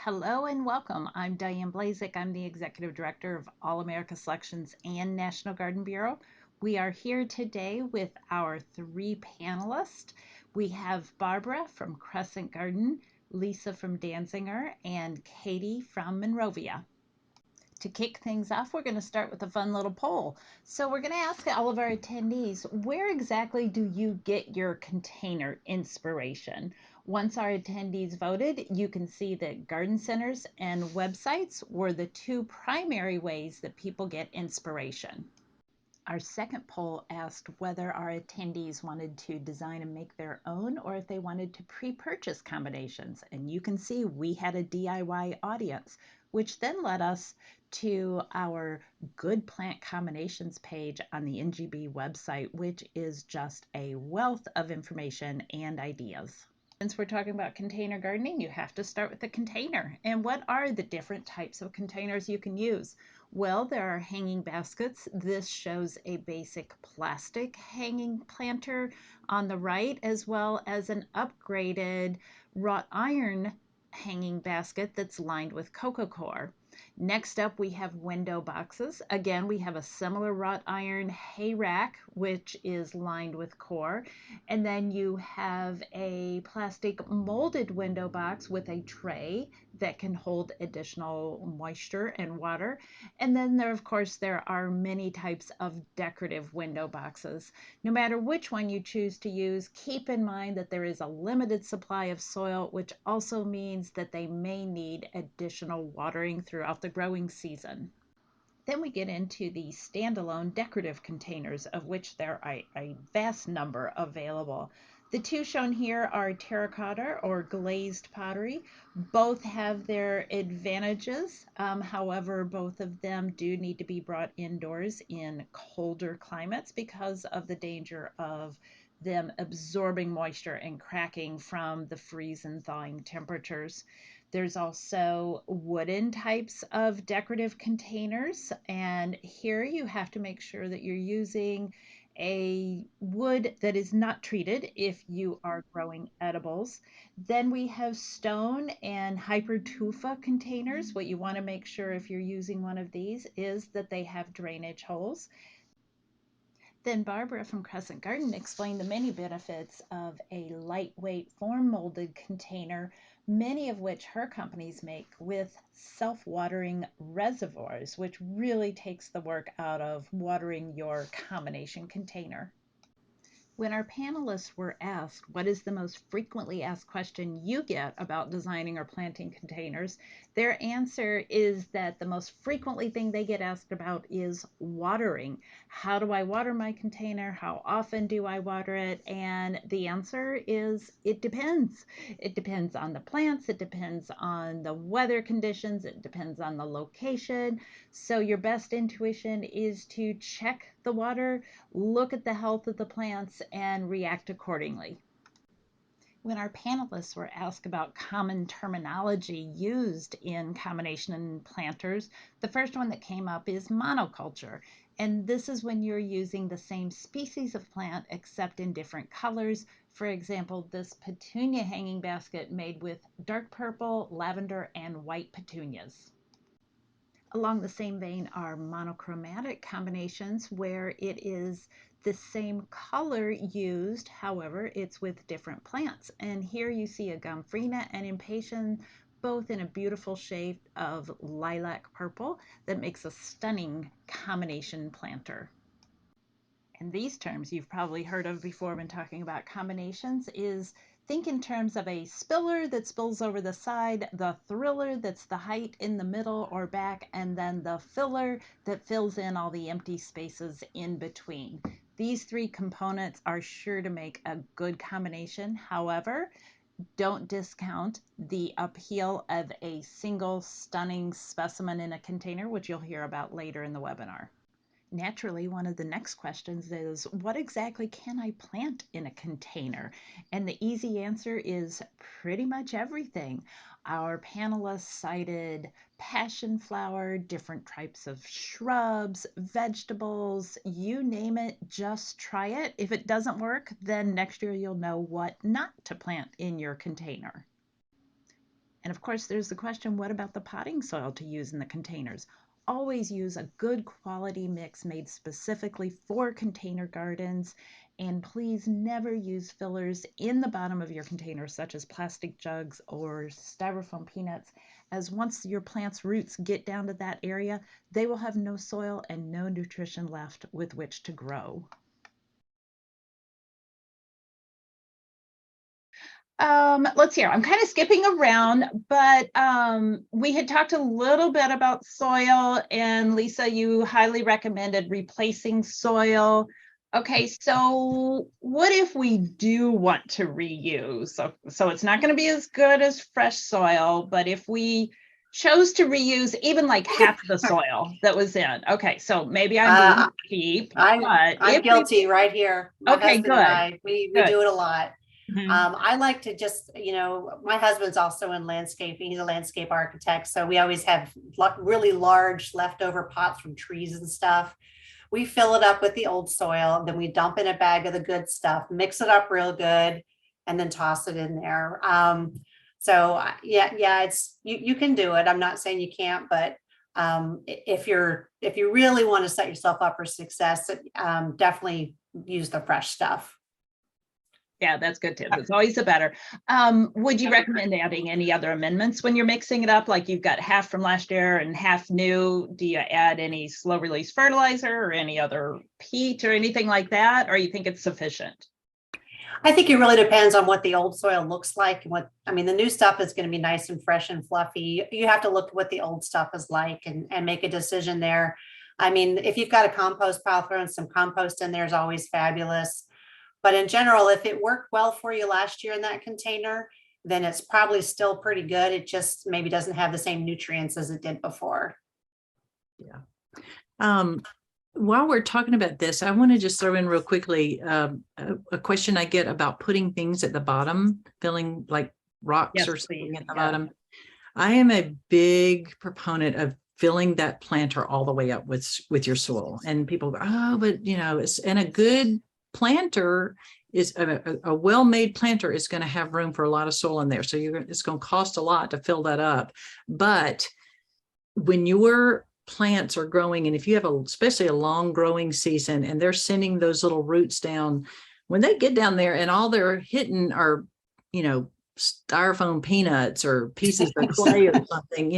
Hello and welcome. I'm Diane Blazik. I'm the Executive Director of All America Selections and National Garden Bureau. We are here today with our three panelists. We have Barbara from Crescent Garden, Lisa from Danziger, and Katie from Monrovia. To kick things off, we're going to start with a fun little poll. So, we're going to ask all of our attendees, where exactly do you get your container inspiration? Once our attendees voted, you can see that garden centers and websites were the two primary ways that people get inspiration. Our second poll asked whether our attendees wanted to design and make their own or if they wanted to pre-purchase combinations. And you can see we had a DIY audience, which then led us to our good plant combinations page on the NGB website, which is just a wealth of information and ideas. Since we're talking about container gardening, you have to start with the container. And what are the different types of containers you can use? Well, there are hanging baskets. This shows a basic plastic hanging planter on the right, as well as an upgraded wrought iron hanging basket that's lined with coco coir. Next up, we have window boxes. Again, we have a similar wrought iron hay rack, which is lined with coir. And then you have a plastic molded window box with a tray that can hold additional moisture and water. And then there, of course, there are many types of decorative window boxes. No matter which one you choose to use, keep in mind that there is a limited supply of soil, which also means that they may need additional watering throughout the growing season. Then we get into the standalone decorative containers, of which there are a vast number available. The two shown here are terracotta or glazed pottery. Both have their advantages. However, both of them do need to be brought indoors in colder climates because of the danger of them absorbing moisture and cracking from the freeze and thawing temperatures. There's also wooden types of decorative containers, and here you have to make sure that you're using a wood that is not treated if you are growing edibles. Then we have stone and hypertufa containers. What you want to make sure if you're using one of these is that they have drainage holes. Then Barbara from Crescent Garden explained the many benefits of a lightweight form molded container, many of which her companies make with self-watering reservoirs, which really takes the work out of watering your combination container. When our panelists were asked what is the most frequently asked question you get about designing or planting containers, their answer is that the most frequently thing they get asked about is watering. How do I water my container? How often do I water it? And the answer is it depends. It depends on the plants, it depends on the weather conditions, it depends on the location. So your best intuition is to check the water, look at the health of the plants, and react accordingly. When our panelists were asked about common terminology used in combination planters, the first one that came up is monoculture. And this is when you're using the same species of plant except in different colors. For example, this petunia hanging basket made with dark purple, lavender, and white petunias. Along the same vein are monochromatic combinations where it is the same color used, however, it's with different plants. And here you see a gomphrena and impatiens, both in a beautiful shade of lilac purple that makes a stunning combination planter. And these terms you've probably heard of before when talking about combinations is think in terms of a spiller that spills over the side, the thriller that's the height in the middle or back, and then the filler that fills in all the empty spaces in between. These three components are sure to make a good combination. However, don't discount the appeal of a single stunning specimen in a container, which you'll hear about later in the webinar. Naturally, one of the next questions is, what exactly can I plant in a container? And the easy answer is pretty much everything. Our panelists cited passion flower, different types of shrubs, vegetables, you name it, just try it. If it doesn't work, then next year you'll know what not to plant in your container. And of course, there's the question, what about the potting soil to use in the containers? Always use a good quality mix made specifically for container gardens. And please never use fillers in the bottom of your containers, such as plastic jugs or styrofoam peanuts, as once your plant's roots get down to that area, they will have no soil and no nutrition left with which to grow. Let's see. I'm kind of skipping around, but we had talked a little bit about soil, and Lisa, you highly recommended replacing soil. Okay, so what if we do want to reuse? So it's not going to be as good as fresh soil, but if we chose to reuse even like half the soil that was in, okay, so maybe I'm being cheap, but I'm guilty right here. My okay, husband and I, we good. do it a lot. Mhm. I like to just, my husband's also in landscaping. He's a landscape architect. So we always have really large leftover pots from trees and stuff. We fill it up with the old soil, then we dump in a bag of the good stuff, mix it up real good, and then toss it in there. Yeah, it's you can do it. I'm not saying you can't, but if you really want to set yourself up for success, definitely use the fresh stuff. Yeah, that's good tip. It's always the better. Would you recommend adding any other amendments when you're mixing it up? Like you've got half from last year and half new. Do you add any slow release fertilizer or any other peat or anything like that? Or you think it's sufficient? I think it really depends on what the old soil looks like. The new stuff is going to be nice and fresh and fluffy. You have to look at what the old stuff is like and make a decision there. If you've got a compost pile, throwing some compost in there is always fabulous. But in general, if it worked well for you last year in that container, then it's probably still pretty good. It just maybe doesn't have the same nutrients as it did before. Yeah. While we're talking about this, I want to just throw in real quickly a question I get about putting things at the bottom, filling like rocks or something at the bottom. I am a big proponent of filling that planter all the way up with your soil. And people go, oh, but it's and a good planter is a well-made planter is going to have room for a lot of soil in there. So it's going to cost a lot to fill that up. But when your plants are growing, and if you have especially a long growing season and they're sending those little roots down, when they get down there and all they're hitting are, styrofoam peanuts or pieces of clay or something,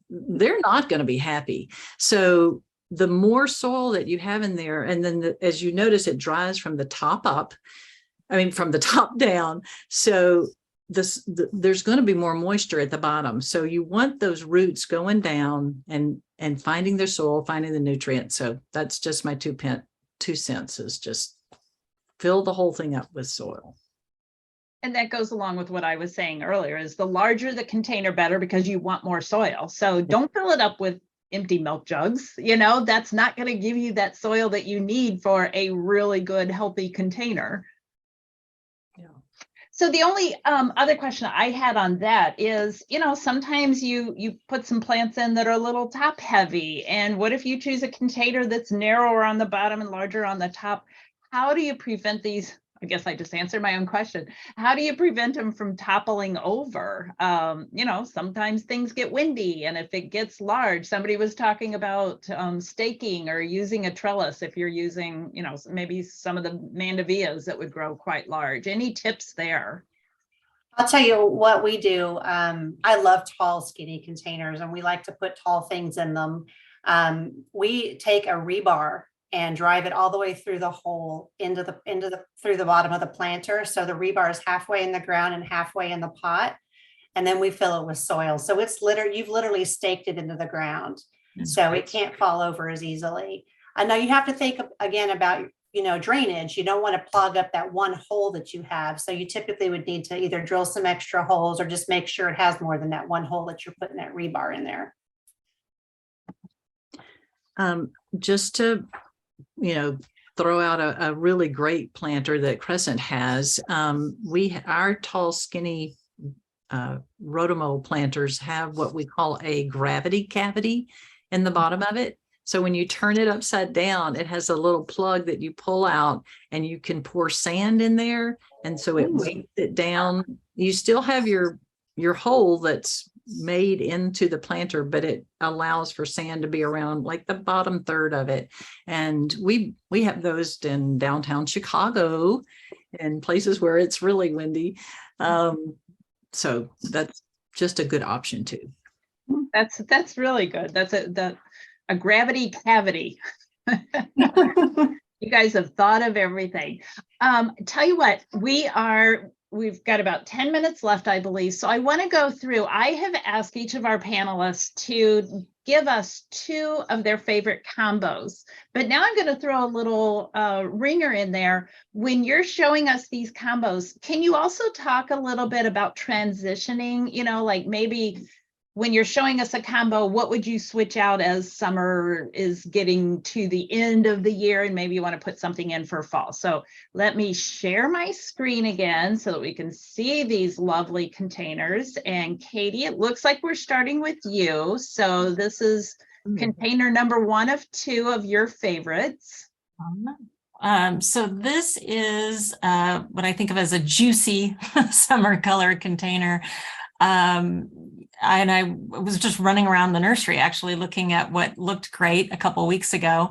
they're not going to be happy. So the more soil that you have in there, and then as you notice, it dries from the top up, from the top down. So there's going to be more moisture at the bottom. So you want those roots going down and finding their soil, finding the nutrients. So that's just my 2 cents is just fill the whole thing up with soil. And that goes along with what I was saying earlier, is the larger the container, better, because you want more soil. So don't fill it up with empty milk jugs. That's not going to give you that soil that you need for a really good, healthy container. Yeah. So the only other question I had on that is, sometimes you put some plants in that are a little top heavy. And what if you choose a container that's narrower on the bottom and larger on the top? How do you prevent these? I guess I just answered my own question. How do you prevent them from toppling over? Sometimes things get windy, and if it gets large, somebody was talking about staking or using a trellis if you're using, maybe some of the mandavillas that would grow quite large. Any tips there? I'll tell you what we do. I love tall, skinny containers, and we like to put tall things in them. We take a rebar and drive it all the way through the hole through the bottom of the planter. So the rebar is halfway in the ground and halfway in the pot. And then we fill it with soil. So you've literally staked it into the ground. So it can't fall over as easily. I know you have to think again about, drainage. You don't want to plug up that one hole that you have. So you typically would need to either drill some extra holes or just make sure it has more than that one hole that you're putting that rebar in there. Just to throw out a really great planter that Crescent has. Our tall, skinny rotomold planters have what we call a gravity cavity in the bottom of it. So when you turn it upside down, it has a little plug that you pull out and you can pour sand in there. And so it weights it down. You still have your hole that's made into the planter, but it allows for sand to be around like the bottom third of it. And we have those in downtown Chicago and places where it's really windy. So that's just a good option too. That's really good. That's a gravity cavity. You guys have thought of everything. Tell you what, we've got about 10 minutes left, I believe. So I want to go through. I have asked each of our panelists to give us 2 of their favorite combos, but now I'm going to throw a little ringer in there. When you're showing us these combos, can you also talk a little bit about transitioning, you know, like maybe when you're showing us a combo, what would you switch out as summer is getting to the end of the year and maybe you want to put something in for fall? So let me share my screen again so that we can see these lovely containers. And Katie, it looks like we're starting with you. So this is container number 1 of 2 of your favorites. So this is what I think of as a juicy summer color container. And I was just running around the nursery actually looking at what looked great a couple of weeks ago,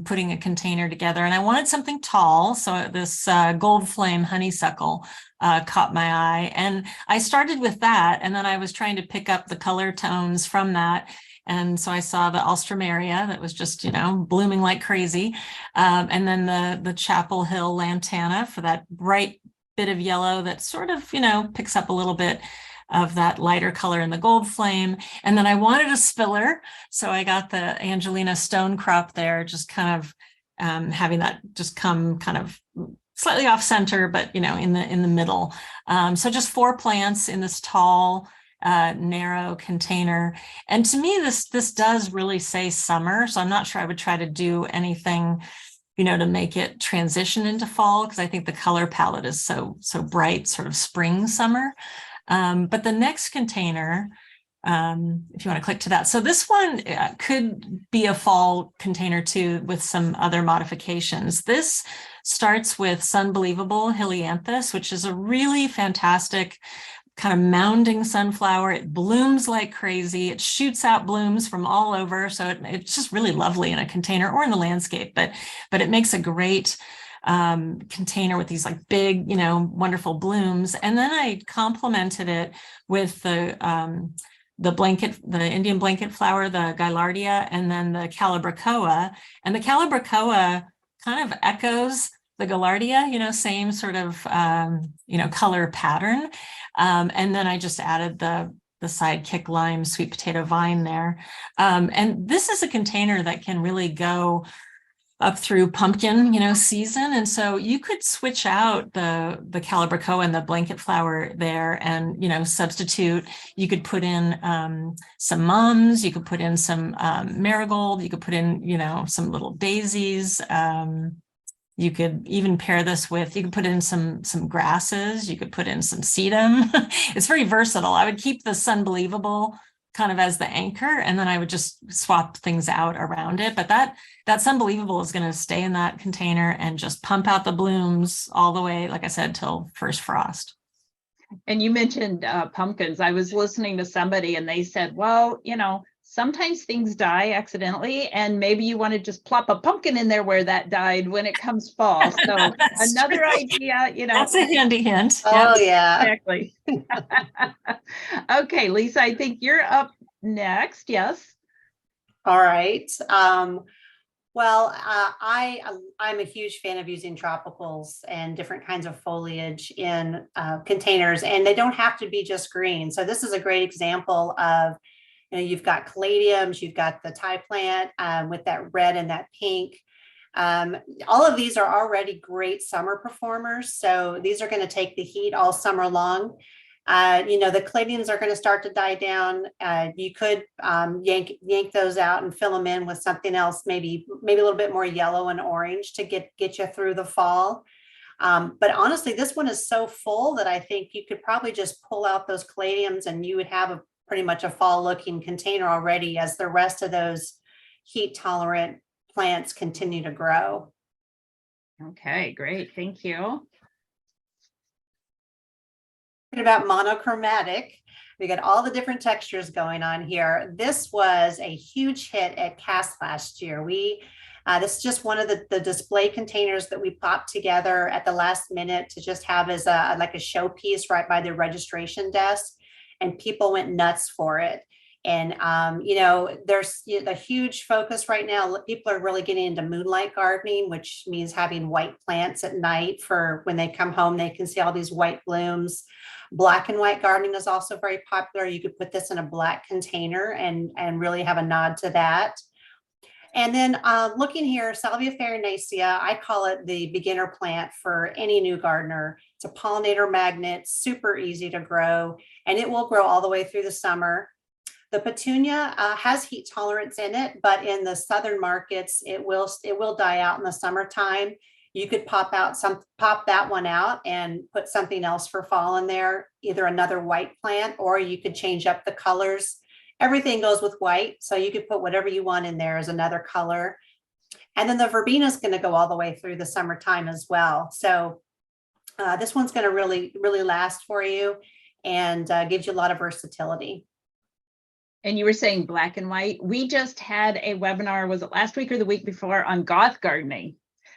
putting a container together, and I wanted something tall. So this gold flame honeysuckle caught my eye, and I started with that, and then I was trying to pick up the color tones from that. And so I saw the Alstroemeria that was just, you know, blooming like crazy. And then the Chapel Hill Lantana for that bright bit of yellow that sort of, you know, picks up a little bit of that lighter color in the gold flame. And then I wanted a spiller. So I got the Angelina stone crop there, just kind of having that just come kind of slightly off center, but, you know, in the middle. So just 4 plants in this tall, narrow container. And to me, this does really say summer. So I'm not sure I would try to do anything, you know, to make it transition into fall, because I think the color palette is so bright, sort of spring, summer. But the next container, if you want to click to that. So this one could be a fall container too, with some other modifications. This starts with Sunbelievable Helianthus, which is a really fantastic kind of mounding sunflower. It blooms like crazy. It shoots out blooms from all over. So it's just really lovely in a container or in the landscape, but it makes a great container with these like big, you know, wonderful blooms. And then I complemented it with the Indian blanket flower, the Gaillardia, and then the Calibrachoa. And the Calibrachoa kind of echoes the Gaillardia, you know, same sort of, you know, color pattern. And then I just added the sidekick lime sweet potato vine there. And this is a container that can really go up through pumpkin, you know, season. And so you could switch out the Calibrachoa and the blanket flower there and, you know, substitute. You could put in some mums, you could put in some marigold, you could put in, you know, some little daisies. You could even pair this with, you could put in some grasses, you could put in some sedum. It's very versatile. I would keep the Sunbelievable kind of as the anchor, and then I would just swap things out around it. But that Sunbelievable is going to stay in that container and just pump out the blooms all the way, like I said, till first frost. And you mentioned pumpkins. I was listening to somebody and they said, well, you know, sometimes things die accidentally, and maybe you want to just plop a pumpkin in there where that died when it comes fall. So another true. idea, you know. That's a handy hint. Oh, Yep. yeah. Exactly. Okay, Lisa, I think you're up next. Yes. All right. Well, I'm a huge fan of using tropicals and different kinds of foliage in containers, and they don't have to be just green. So this is a great example of, you know, you've got caladiums, you've got the Thai plant with that red and that pink. All of these are already great summer performers. So these are going to take the heat all summer long. You know, the caladiums are going to start to die down. You could yank those out and fill them in with something else, maybe a little bit more yellow and orange to get you through the fall. But honestly, this one is so full that I think you could probably just pull out those caladiums and you would have pretty much a fall looking container already, as the rest of those heat tolerant plants continue to grow. Okay, great. Thank you. About monochromatic. We got all the different textures going on here. This was a huge hit at CAST last year. This is just one of the display containers that we popped together at the last minute to just have as like a showpiece right by the registration desk, and people went nuts for it. And there's a huge focus right now. People are really getting into moonlight gardening, which means having white plants at night for when they come home, they can see all these white blooms. Black and white gardening is also very popular. You could put this in a black container and really have a nod to that. And then looking here, Salvia farinaceae, I call it the beginner plant for any new gardener. It's a pollinator magnet, super easy to grow, and it will grow all the way through the summer. The petunia has heat tolerance in it, but in the southern markets, it will die out in the summertime. You could pop that one out and put something else for fall in there, either another white plant, or you could change up the colors. Everything goes with white, so you could put whatever you want in there as another color. And then the verbena is going to go all the way through the summertime as well. So this one's going to really, really last for you and gives you a lot of versatility. And you were saying black and white. We just had a webinar, was it last week or the week before, on goth gardening.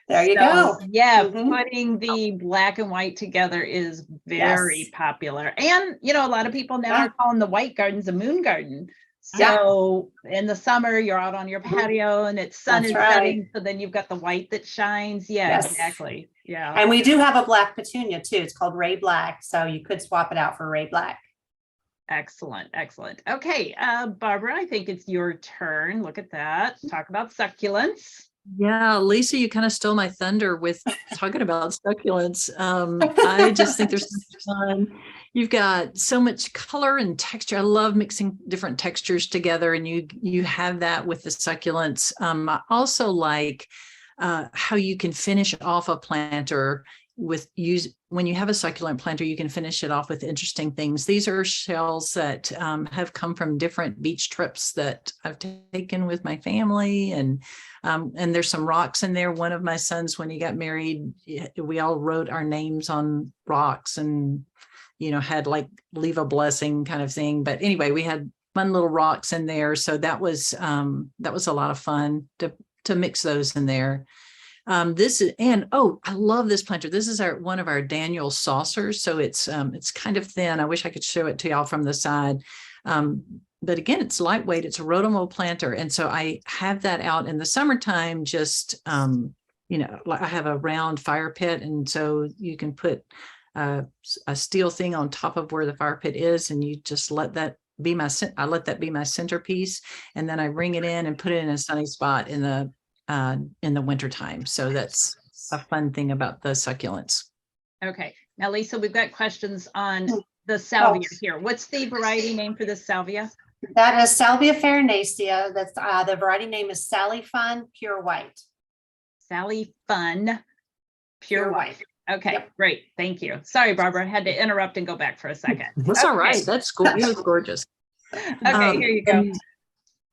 There you go. Yeah, putting the black and white together is very popular. And, a lot of people now are calling the white gardens a moon garden. So in the summer, you're out on your patio and it's sun is setting. So then you've got the white that shines. Yeah, exactly. Yeah. And we do have a black petunia too. It's called Ray Black. So you could swap it out for Ray Black. Excellent. Excellent. Okay. Barbara, I think it's your turn. Look at that. Talk about succulents. Yeah, Lisa, you kind of stole my thunder with talking about succulents. I just think there's so much fun. You've got so much color and texture. I love mixing different textures together, and you have that with the succulents. I also like how you can finish off a planter when you have a succulent planter, you can finish it off with interesting things. These are shells that have come from different beach trips that I've taken with my family, and there's some rocks in there. One of my sons, when he got married, we all wrote our names on rocks and had like leave a blessing kind of thing. But anyway, we had fun little rocks in there, so that was a lot of fun to mix those in there. I love this planter. This is one of our Daniel saucers. So it's kind of thin. I wish I could show it to y'all from the side. But again, it's lightweight. It's a rotomo planter. And so I have that out in the summertime, just, like I have a round fire pit. And so you can put a steel thing on top of where the fire pit is, and you just let that be my centerpiece. And then I bring it in and put it in a sunny spot in the wintertime. So that's a fun thing about the succulents. Okay. Now, Lisa, we've got questions on the salvia here. What's the variety name for this salvia? That is Salvia farinaceae. That's the variety name is Sally Fun Pure White. Sally Fun Pure White. Okay, great. Thank you. Sorry, Barbara, I had to interrupt and go back for a second. That's all right. That's cool. You look gorgeous. Okay, here you go.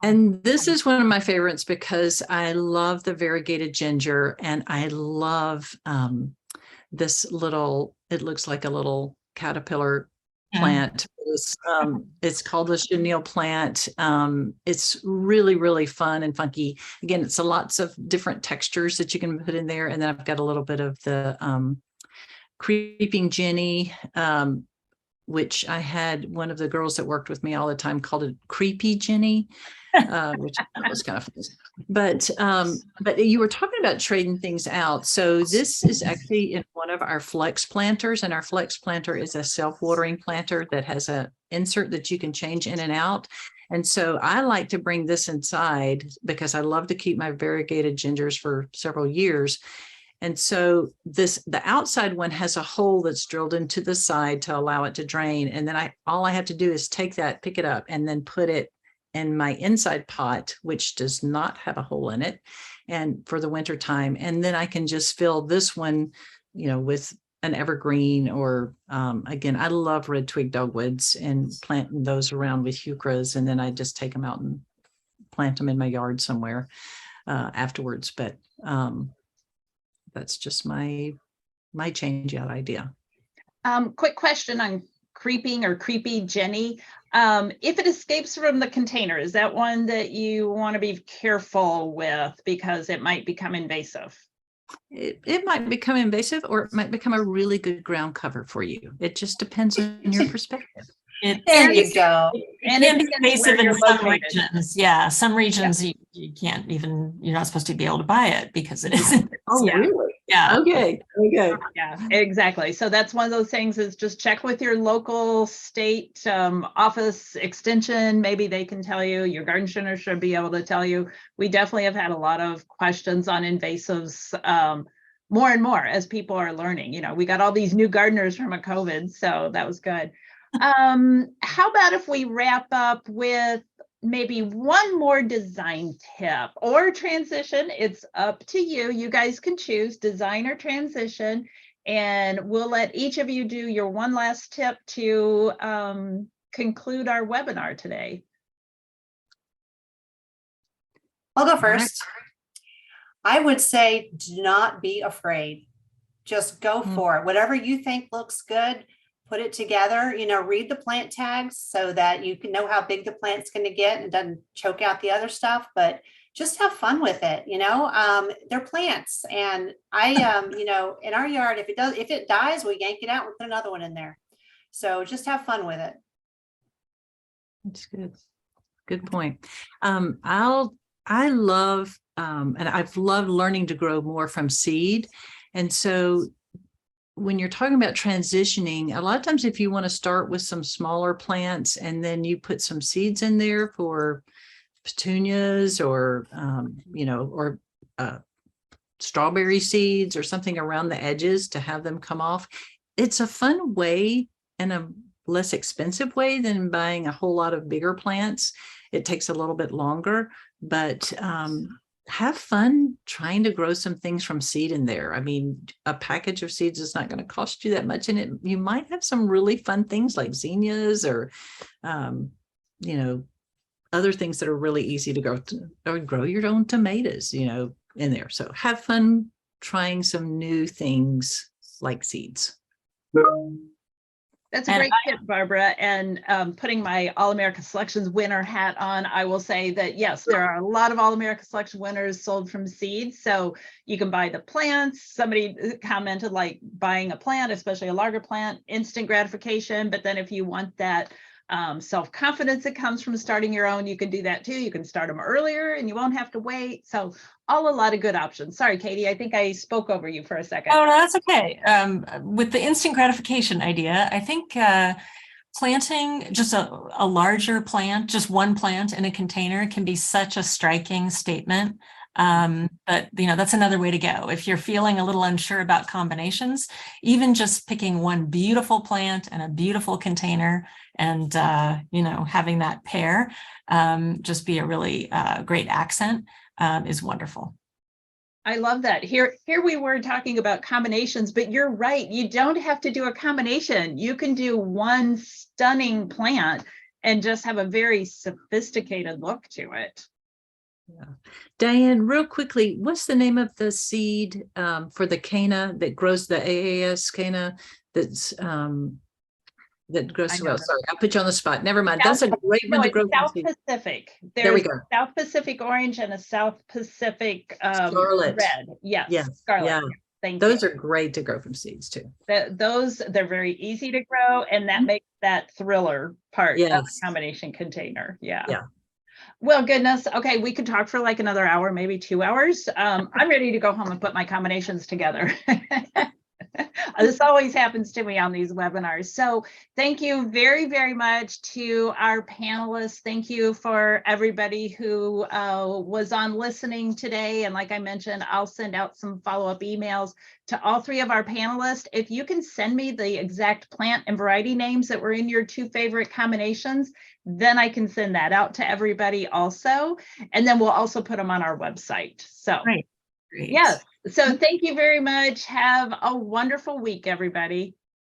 And this is one of my favorites because I love the variegated ginger, and I love this it looks like a little caterpillar plant. It's called the chenille plant. It's really, really fun and funky. Again, it's lots of different textures that you can put in there. And then I've got a little bit of the creeping Jenny, which I had one of the girls that worked with me all the time called it Creepy Jenny, which was kind of fun. But you were talking about trading things out. So this is actually in one of our flex planters, and our flex planter is a self-watering planter that has an insert that you can change in and out. And so I like to bring this inside because I love to keep my variegated gingers for several years. And so the outside one has a hole that's drilled into the side to allow it to drain. And then all I have to do is take that, pick it up, and then put it in my inside pot, which does not have a hole in it, and for the winter time. And then I can just fill this one, with an evergreen, or again, I love red twig dogwoods and planting those around with heucheras. And then I just take them out and plant them in my yard somewhere afterwards. But that's just my change out idea. Quick question on creeping or creepy Jenny. If it escapes from the container, is that one that you want to be careful with because it might become invasive? It might become invasive, or it might become a really good ground cover for you. It just depends on your perspective. There you go. And It can it be depends invasive where in you're some located. regions. Yeah, some regions you can't even, you're not supposed to be able to buy it because it isn't. Oh, Yeah. really? Yeah. Okay. Yeah, exactly. So that's one of those things, is just check with your local state office extension. Maybe they can tell you. Your garden center should be able to tell you. We definitely have had a lot of questions on invasives, more and more as people are learning. You know, we got all these new gardeners from a COVID, so that was good. How about if we wrap up with maybe one more design tip or transition? It's up to you. You guys can choose design or transition, and we'll let each of you do your one last tip to conclude our webinar today. I'll go first. I would say, do not be afraid. Just go for it. Whatever you think looks good, put it together. You know, read the plant tags so that you can know how big the plant's going to get and it doesn't choke out the other stuff. But just have fun with it. You know, they're plants, and you know, in our yard, if it dies, we yank it out and put another one in there. So just have fun with it. That's good. Good point. I love, and I've loved learning to grow more from seed. And so when you're talking about transitioning, a lot of times if you want to start with some smaller plants and then you put some seeds in there for petunias or, you know, or strawberry seeds or something around the edges to have them come off, it's a fun way and a less expensive way than buying a whole lot of bigger plants. It takes a little bit longer, but have fun trying to grow some things from seed in there. I mean, a package of seeds is not going to cost you that much, and you might have some really fun things like zinnias or, you know, other things that are really easy to grow, or grow your own tomatoes, you know, in there. So have fun trying some new things like seeds. That's a great tip, Barbara. And putting my All-America Selections winner hat on, I will say that, yes, there are a lot of All-America Selection winners sold from seeds. So you can buy the plants. Somebody commented like buying a plant, especially a larger plant, instant gratification. But then if you want that self-confidence that comes from starting your own, you can do that too. You can start them earlier and you won't have to wait. So a lot of good options. Sorry, Katie, I think I spoke over you for a second. Oh, no, that's okay. With the instant gratification idea, I think planting just a larger plant, just one plant in a container, can be such a striking statement. But you know, that's another way to go. If you're feeling a little unsure about combinations, even just picking one beautiful plant and a beautiful container and you know, having that pair just be a really great accent is wonderful. I love that. Here we were talking about combinations, but you're right. You don't have to do a combination. You can do one stunning plant and just have a very sophisticated look to it. Yeah. Diane, real quickly, what's the name of the seed for the canna that grows, the AAS canna that's that grows so well? Sorry, I'll put you on the spot. Never mind. That's a great one to grow. South Pacific. There we There's go. South Pacific orange and a South Pacific Scarlet. red. Yes, Yeah. scarlet. Yeah. Thank Those you. are great to grow from seeds too. They're very easy to grow, and that makes that thriller part of the combination container. Yeah. Yeah. Well, goodness. Okay, we could talk for like another hour, maybe 2 hours. I'm ready to go home and put my combinations together. This always happens to me on these webinars. So thank you very, very much to our panelists. Thank you for everybody who was on listening today. And like I mentioned, I'll send out some follow-up emails to all three of our panelists. If you can send me the exact plant and variety names that were in your two favorite combinations, then I can send that out to everybody also. And then we'll also put them on our website. So Great. Yes. So thank you very much. Have a wonderful week, everybody.